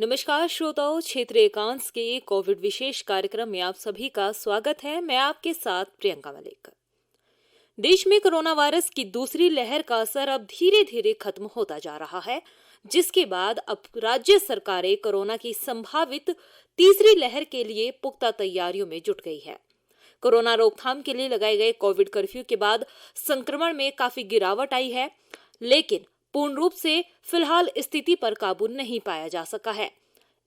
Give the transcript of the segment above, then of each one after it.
नमस्कार श्रोताओं, क्षेत्र एकांश के कोविड विशेष कार्यक्रम में आप सभी का स्वागत है। मैं आपके साथ प्रियंका मलिक। देश में कोरोना वायरस की दूसरी लहर का असर अब धीरे धीरे खत्म होता जा रहा है, जिसके बाद अब राज्य सरकारें कोरोना की संभावित तीसरी लहर के लिए पुख्ता तैयारियों में जुट गई है। कोरोना रोकथाम के लिए लगाए गए कोविड कर्फ्यू के बाद संक्रमण में काफी गिरावट आई है, लेकिन पूर्ण रूप से फिलहाल स्थिति पर काबू नहीं पाया जा सका है।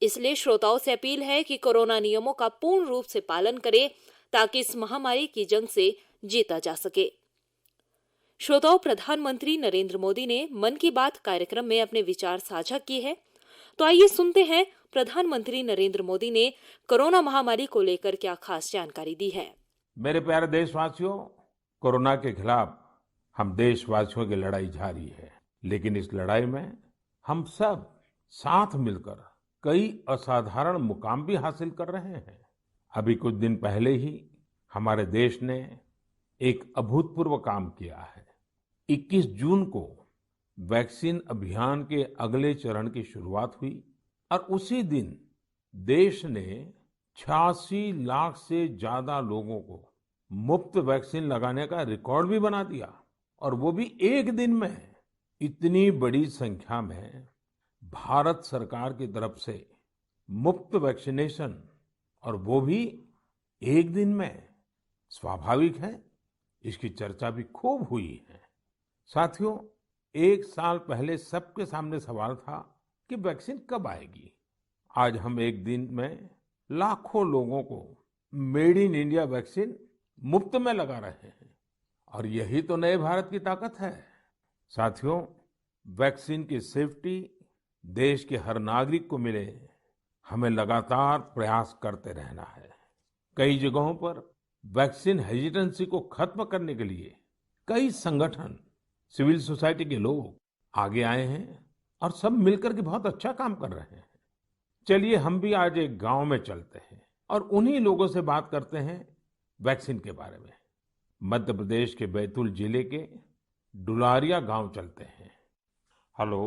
इसलिए श्रोताओं से अपील है कि कोरोना नियमों का पूर्ण रूप से पालन करें ताकि इस महामारी की जंग से जीता जा सके। श्रोताओं, प्रधानमंत्री नरेंद्र मोदी ने मन की बात कार्यक्रम में अपने विचार साझा किए हैं। तो आइए सुनते हैं प्रधानमंत्री नरेंद्र मोदी ने कोरोना महामारी को लेकर क्या खास जानकारी दी है। मेरे प्यारे देशवासियों, कोरोना के खिलाफ हम देशवासियों की लड़ाई जारी है, लेकिन इस लड़ाई में हम सब साथ मिलकर कई असाधारण मुकाम भी हासिल कर रहे हैं। अभी कुछ दिन पहले ही हमारे देश ने एक अभूतपूर्व काम किया है। 21 जून को वैक्सीन अभियान के अगले चरण की शुरुआत हुई और उसी दिन देश ने 86 लाख से ज्यादा लोगों को मुफ्त वैक्सीन लगाने का रिकॉर्ड भी बना दिया, और वो भी एक दिन में। इतनी बड़ी संख्या में भारत सरकार की तरफ से मुफ्त वैक्सीनेशन, और वो भी एक दिन में, स्वाभाविक है इसकी चर्चा भी खूब हुई है। साथियों, एक साल पहले सबके सामने सवाल था कि वैक्सीन कब आएगी। आज हम एक दिन में लाखों लोगों को मेड इन इंडिया वैक्सीन मुफ्त में लगा रहे हैं, और यही तो नए भारत की ताकत है। साथियों, वैक्सीन की सेफ्टी देश के हर नागरिक को मिले, हमें लगातार प्रयास करते रहना है। कई जगहों पर वैक्सीन हेजिटेंसी को खत्म करने के लिए कई संगठन, सिविल सोसाइटी के लोग आगे आए हैं और सब मिलकर के बहुत अच्छा काम कर रहे हैं। चलिए हम भी आज एक गांव में चलते हैं और उन्हीं लोगों से बात करते हैं वैक्सीन के बारे में। मध्य प्रदेश के बैतूल जिले के डुलारिया गांव चलते हैं। हेलो।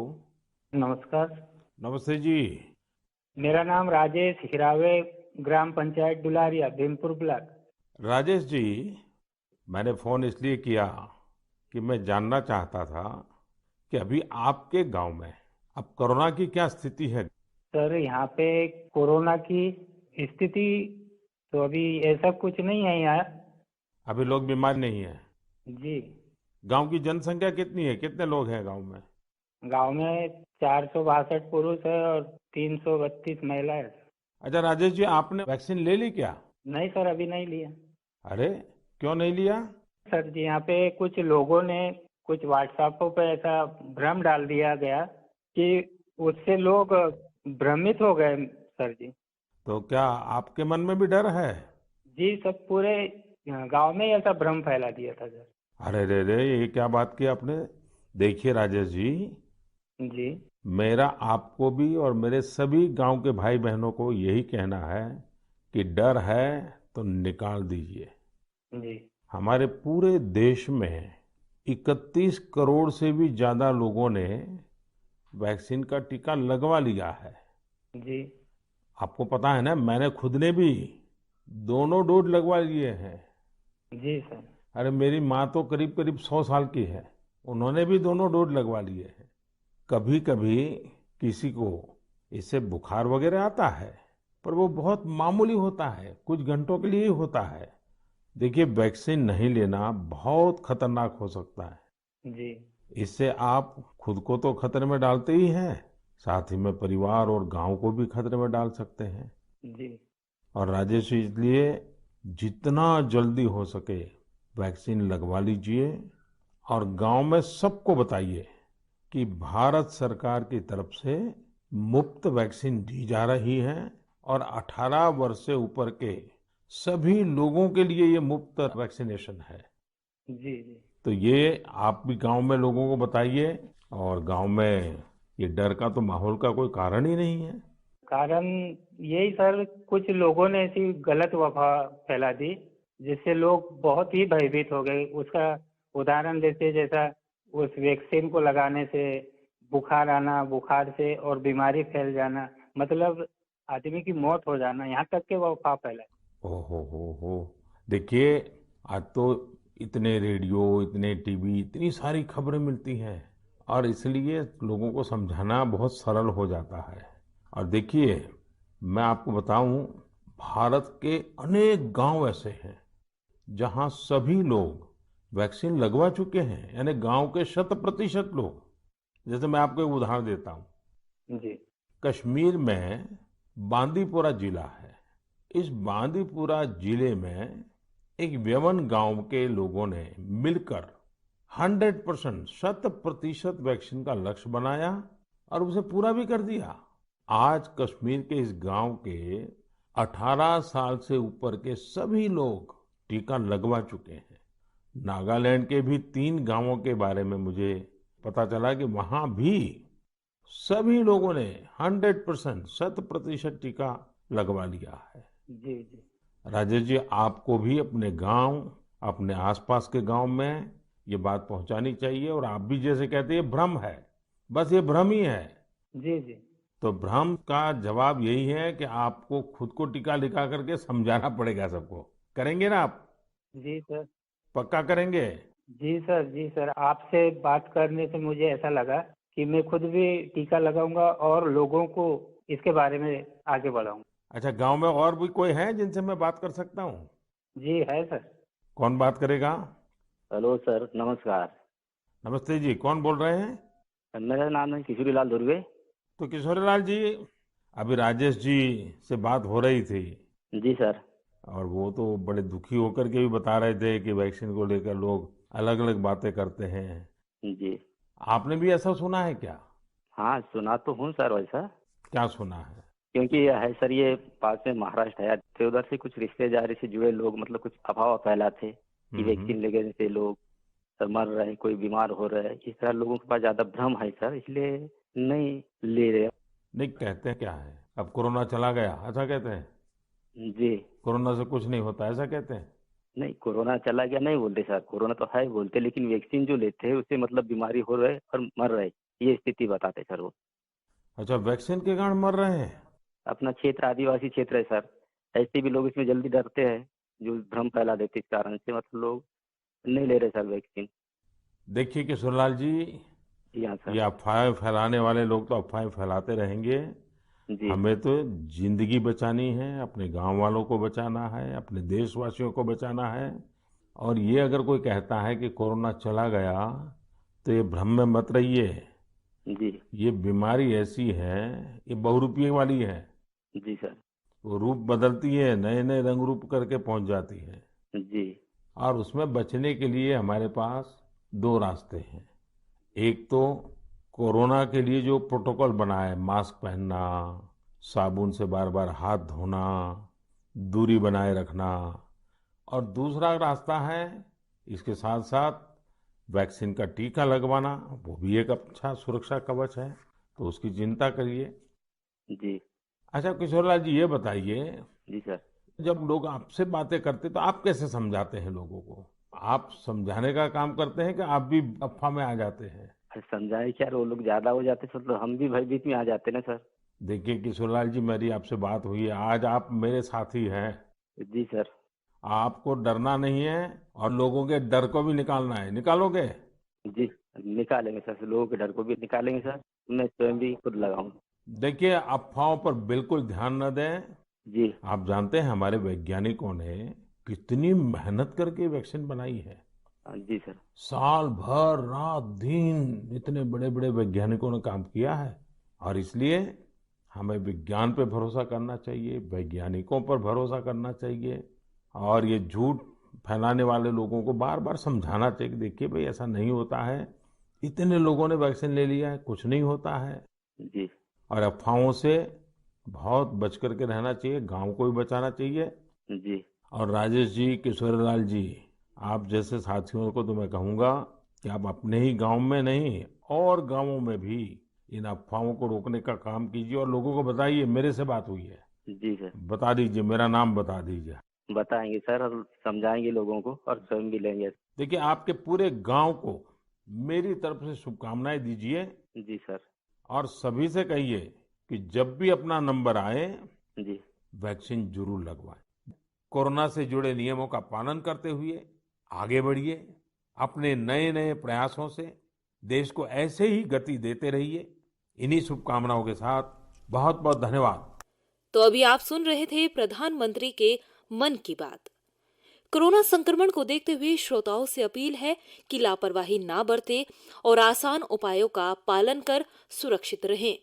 नमस्कार। नमस्ते जी। मेरा नाम राजेश हिरावे, ग्राम पंचायत डुलारिया, भीमपुर ब्लॉक। राजेश जी, मैंने फोन इसलिए किया कि मैं जानना चाहता था कि अभी आपके गांव में अब कोरोना की क्या स्थिति है। सर, यहाँ पे कोरोना की स्थिति तो अभी ऐसा कुछ नहीं है यहाँ। अभी लोग बीमार नहीं है। जी। गांव की जनसंख्या कितनी है, कितने लोग हैं गांव में? गांव में 462 पुरुष है और 332 महिलाएं। अच्छा राजेश जी, आपने वैक्सीन ले ली क्या? नहीं सर, अभी नहीं लिया। अरे, क्यों नहीं लिया? सर जी, यहाँ पे कुछ लोगों ने कुछ व्हाट्सएपों पे ऐसा भ्रम डाल दिया गया कि उससे लोग भ्रमित हो गए सर जी। तो क्या आपके मन में भी डर है? जी, सब पूरे गांव में ही ऐसा भ्रम फैला दिया था सर। अरे रे रे, ये क्या बात की आपने। देखिए राजेश जी, जी। मेरा आपको भी और मेरे सभी गांव के भाई बहनों को यही कहना है कि डर है तो निकाल दीजिए। जी। हमारे पूरे देश में 31 करोड़ से भी ज्यादा लोगों ने वैक्सीन का टीका लगवा लिया है। जी। आपको पता है ना, मैंने खुद ने भी दोनों डोज लगवा लिए हैं। जी सर। अरे मेरी माँ तो करीब करीब 100 साल की है, उन्होंने भी दोनों डोज लगवा लिए हैं। कभी कभी किसी को इससे बुखार वगैरह आता है, पर वो बहुत मामूली होता है, कुछ घंटों के लिए ही होता है। देखिए, वैक्सीन नहीं लेना बहुत खतरनाक हो सकता है। जी। इससे आप खुद को तो खतरे में डालते ही हैं, साथ ही में परिवार और गांव को भी खतरे में डाल सकते हैं। जी। और राजेश जी, इसलिए जितना जल्दी हो सके वैक्सीन लगवा लीजिए और गांव में सबको बताइए कि भारत सरकार की तरफ से मुफ्त वैक्सीन दी जा रही है और 18 वर्ष से ऊपर के सभी लोगों के लिए ये मुफ्त वैक्सीनेशन है। जी। जी। तो ये आप भी गांव में लोगों को बताइए, और गांव में ये डर का तो माहौल का कोई कारण ही नहीं है। कारण यही सर, कुछ लोगों ने ऐसी गलत अफवाह फैला दी जिससे लोग बहुत ही भयभीत हो गए। उसका उदाहरण देते, जैसा उस वैक्सीन को लगाने से बुखार आना, बुखार से और बीमारी फैल जाना, मतलब आदमी की मौत हो जाना, यहाँ तक के वो अफवाह फैलाई। हो देखिए, आज तो इतने रेडियो, इतने टीवी, इतनी सारी खबरें मिलती हैं और इसलिए लोगों को समझाना बहुत सरल हो जाता है। और देखिए, मैं आपको बताऊं, भारत के अनेक गांव ऐसे हैं जहां सभी लोग वैक्सीन लगवा चुके हैं, यानी गांव के 100% लोग। जैसे मैं आपको एक उदाहरण देता हूं। जी। कश्मीर में बांदीपुरा जिला है। इस बांदीपुरा जिले में एक व्यवन गांव के लोगों ने मिलकर 100% 100% वैक्सीन का लक्ष्य बनाया और उसे पूरा भी कर दिया। आज कश्मीर के इस गांव के 18 साल से ऊपर के सभी लोग टीका लगवा चुके हैं। नागालैंड के भी 3 गांवों के बारे में मुझे पता चला कि वहां भी सभी लोगों ने 100% 100% टीका लगवा लिया है। जी जी। राजेश जी, आपको भी अपने गांव, अपने आसपास के गांव में ये बात पहुंचानी चाहिए। और आप भी जैसे कहते हैं, ये भ्रम है, बस ये भ्रम ही है। जी जी। तो भ्रम का जवाब यही है कि आपको खुद को टीका लगा करके समझाना पड़ेगा सबको। करेंगे ना आप? जी सर। पक्का करेंगे? जी सर, जी सर, आपसे बात करने से मुझे ऐसा लगा कि मैं खुद भी टीका लगाऊंगा और लोगों को इसके बारे में आगे बढ़ाऊंगा। अच्छा, गांव में और भी कोई है जिनसे मैं बात कर सकता हूँ? जी है सर। कौन बात करेगा? हेलो सर, नमस्कार। नमस्ते जी, कौन बोल रहे हैं? मेरा नाम है किशोरीलाल धुर्वे। तो किशोरीलाल जी, अभी राजेश जी से बात हो रही थी जी सर। और वो तो बड़े दुखी होकर के भी बता रहे थे कि वैक्सीन को लेकर लोग अलग अलग बातें करते हैं। जी। आपने भी ऐसा सुना है क्या? हाँ, सुना तो हूँ सर वैसा। क्या सुना है? क्योंकि ये है सर, ये पास में महाराष्ट्र है, तो उधर से कुछ रिश्तेदारी से जुड़े लोग मतलब कुछ अफवाह फैलाते कि हम्म। वैक्सीन लेने से लोग मर रहे हैं, कोई बीमार हो रहा है। इस तरह लोगों के पास ज्यादा भ्रम है सर, इसलिए नहीं ले रहे। नहीं, कहते हैं क्या है, अब कोरोना चला गया ऐसा कहते हैं? जी। कोरोना से कुछ नहीं होता ऐसा कहते हैं? नहीं, कोरोना चला गया नहीं बोलते सर, कोरोना तो है बोलते, लेकिन वैक्सीन जो लेते हैं उससे मतलब बीमारी हो रहे और मर रहे, ये स्थिति बताते सर वो। अच्छा, वैक्सीन के कारण मर रहे हैं? अपना क्षेत्र आदिवासी क्षेत्र है सर, ऐसे भी लोग इसमें जल्दी डरते हैं, जो भ्रम फैला देते, इस कारण से मतलब लोग नहीं ले रहे सर वैक्सीन। देखिए किशोरलाल जी, जी हाँ ये सर। अफवाहें फैलाने वाले लोग तो अफवाहें फैलाते रहेंगे। जी। हमें तो जिंदगी बचानी है, अपने गांव वालों को बचाना है, अपने देशवासियों को बचाना है। और ये अगर कोई कहता है कि कोरोना चला गया, तो ये भ्रम में मत रहिए। जी। ये बीमारी ऐसी है, ये बहुरूपिये वाली है। जी सर। वो रूप बदलती है, नए नए रंग रूप करके पहुंच जाती है। जी। और उसमें बचने के लिए हमारे पास 2 रास्ते हैं। एक तो कोरोना के लिए जो प्रोटोकॉल बना है, मास्क पहनना, साबुन से बार बार हाथ धोना, दूरी बनाए रखना। और दूसरा रास्ता है, इसके साथ साथ वैक्सीन का टीका लगवाना। वो भी एक अच्छा सुरक्षा कवच है, तो उसकी चिंता करिए। जी। अच्छा किशोरलाल जी, ये बताइए, जी सर। जब लोग आपसे बातें करते तो आप कैसे समझाते हैं लोगों को? आप समझाने का काम करते हैं कि आप भी अफवाह में आ जाते हैं? अरे समझाए क्या, वो लोग ज्यादा हो जाते सर, तो हम भी भयभीत में आ जाते ना सर। देखिए किशोरलाल जी, मेरी आपसे बात हुई है, आज आप मेरे साथी हैं। जी सर। आपको डरना नहीं है और लोगों के डर को भी निकालना है। निकालोगे? जी, निकालेंगे सर, लोगों के डर को भी निकालेंगे सर, मैं स्वयं भी खुद लगाऊंगा। देखिए, अफवाहों पर बिल्कुल ध्यान न दें। जी। आप जानते हैं हमारे वैज्ञानिकों ने कितनी मेहनत करके वैक्सीन बनाई है। जी सर। साल भर रात दिन इतने बड़े बड़े वैज्ञानिकों ने काम किया है। और इसलिए हमें विज्ञान पे भरोसा करना चाहिए, वैज्ञानिकों पर भरोसा करना चाहिए। और ये झूठ फैलाने वाले लोगों को बार बार समझाना चाहिए कि देखिए भाई, ऐसा नहीं होता है। इतने लोगों ने वैक्सीन ले लिया है, कुछ नहीं होता है। जी। और अफवाहों से बहुत बच करके रहना चाहिए, गांव को भी बचाना चाहिए। जी। और राजेश जी, किशोरीलाल जी, आप जैसे साथियों को तो मैं कहूंगा कि आप अपने ही गांव में नहीं और गांवों में भी इन अफवाहों को रोकने का काम कीजिए और लोगों को बताइए मेरे से बात हुई है। जी सर। बता दीजिए, मेरा नाम बता दीजिए। बताएंगे सर, और समझाएंगे लोगों को, और स्वयं भी लेंगे। देखिए, आपके पूरे गांव को मेरी तरफ से शुभकामनाएं दीजिए। जी सर। और सभी से कहिए कि जब भी अपना नंबर आए, जी। वैक्सीन जरूर लगवाएं। कोरोना से जुड़े नियमों का पालन करते हुए आगे बढ़िए। अपने नए नए प्रयासों से देश को ऐसे ही गति देते रहिए। इन्हीं शुभकामनाओं के साथ बहुत बहुत धन्यवाद। तो अभी आप सुन रहे थे प्रधानमंत्री के मन की बात। कोरोना संक्रमण को देखते हुए श्रोताओं से अपील है कि लापरवाही ना बरतें और आसान उपायों का पालन कर सुरक्षित रहें।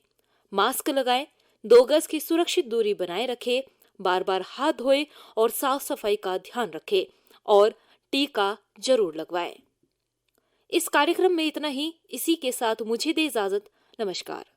मास्क लगाएं, 2 गज की सुरक्षित दूरी बनाए रखें, बार-बार हाथ धोएं और साफ सफाई का ध्यान रखें और टीका जरूर लगवाएं। इस कार्यक्रम में इतना ही। इसी के साथ मुझे दे इजाजत। नमस्कार।